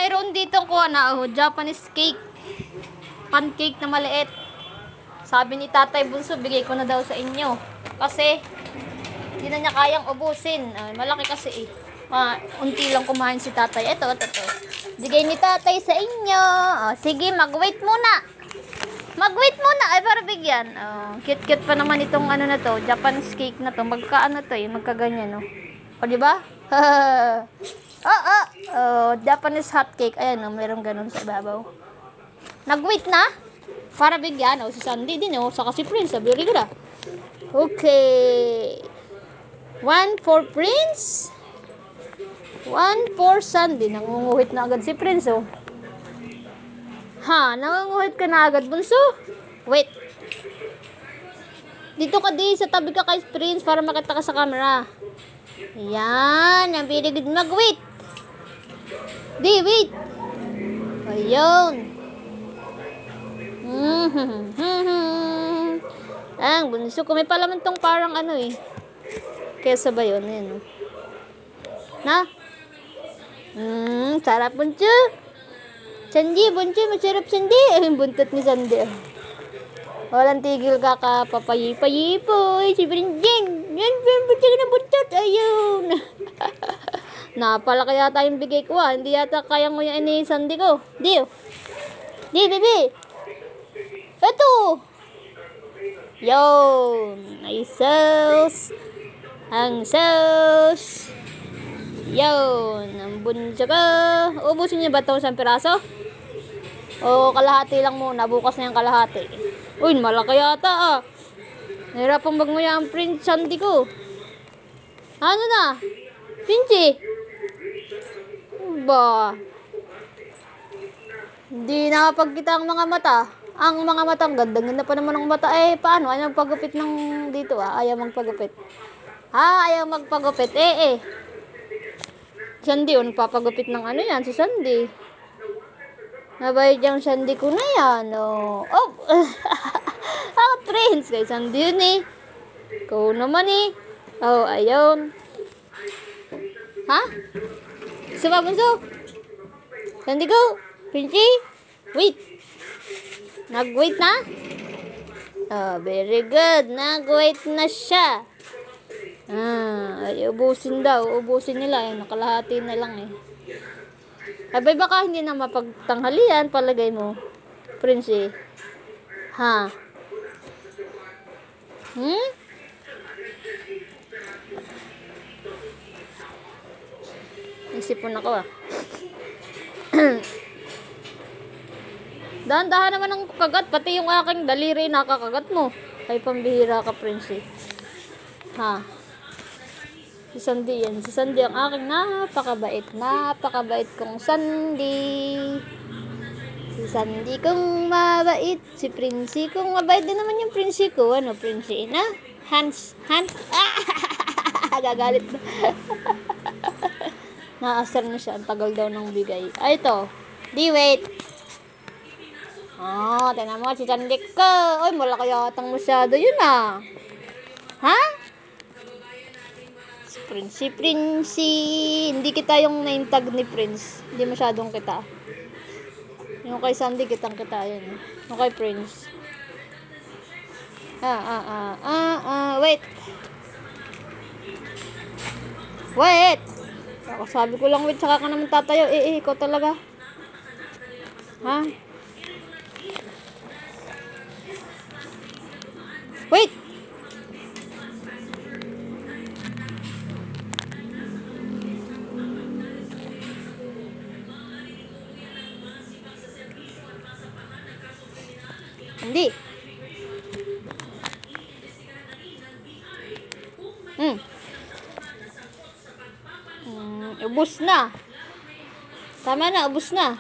mayroon dito ko na Japanese cake. Pancake na maliit. Sabi ni Tatay Bunso, bigay ko na daw sa inyo. Kasi, hindi na niya kayang ubusin. Malaki kasi eh. Unti lang kumain si Tatay. Ito. Bigay ni Tatay sa inyo. Sige, mag-wait muna. Mag-wait muna. Ay, para bigyan. Cute-cute pa naman itong ano na to. Japanese cake na to. Magka-ano to eh. Magka-ganyan, no? O, diba? Japanese hot cake. Ayan, mayroong ganun sa ibabaw. Nag-wait na? Para bigyan. Si Sandy din, saka si Prince. Very good, Okay. 1 for Prince. 1 for Sandy. Nangunguhit na agad si Prince, nangunguhit ka na agad, Bunso? Wait. Dito ka sa tabi ka kay Prince para makita ka sa camera. Yan. Ang very good. Mag-wait. Wait. Ayun. Ang Bunso ko. May palaman tong parang ano eh. Kesa ba yun? Ayan, na? Sarap, Bunso. Sandy, Bunso. Masarap, Sandy. Buntot ni Sandy. Walang tigil ka papayi-payi-poy. Si Brinjing. Yan, Bunso ka na buntot. Ayun. Napalaki yata yung bigay ko Hindi yata kaya mo yan ni Sandy ko. Di, baby. Ito. Yun. Ay sauce. Ang sauce. Yun. Ang Bunso ko. Ubusin niyo ba ito sa piraso? O kalahati lang muna. Bukas na yung kalahati. Uy, malaki yata Nahirapang magmuya ang Prince Sandy ko. Ano na? Pinchy? Ba? Hindi nakapagkita ang mga mata. Ang mga mata, ang ganda pa naman ng mata. Paano? Ayaw magpagupit ng dito Ayaw magpagupit. Ayaw magpagupit. Sandy, nagpapagupit ng ano yan? Si Sandy. Nabayad yung Sandy ko na yan. Prince. Kay Sandy yun Ikaw naman ayun. Gusto ba, Bunso? Sandy ko? Pinchy? Wait. Nag-wait na? Very good. Nag-wait na siya. Ay, ubusin daw. Ubusin nila. Nakalahati na lang Abay, baka hindi na mapagtanghalian. Palagay mo, Prince Isipon ako Dahan-dahan naman ang kagat. Pati yung aking daliri nakakagat mo. Ay, pambihira ka, Prince. Si Sandy yan. Si Sandy ang aking napakabait. Napakabait kong Sandy. Si Sandy kong mabait. Si Prince kong mabait din naman yung Prince ko. Prince na? Hans. Gagalit na. Naasar na siya. Ang tagal daw ng bigay. Ito. Wait. Tignan mo, si Sandy ko. Uy, malaki yatang masyado yun Prince. Hindi kita yung name tag ni Prince. Hindi masyadong kita. Yung kay Sandy, kitang-kita yun. Yung kay Prince. Wait. Sabi ko lang wait, saka ka naman tatayo. Ikaw talaga. Wait! Hindi. Ubus na. Tama na, ubus na.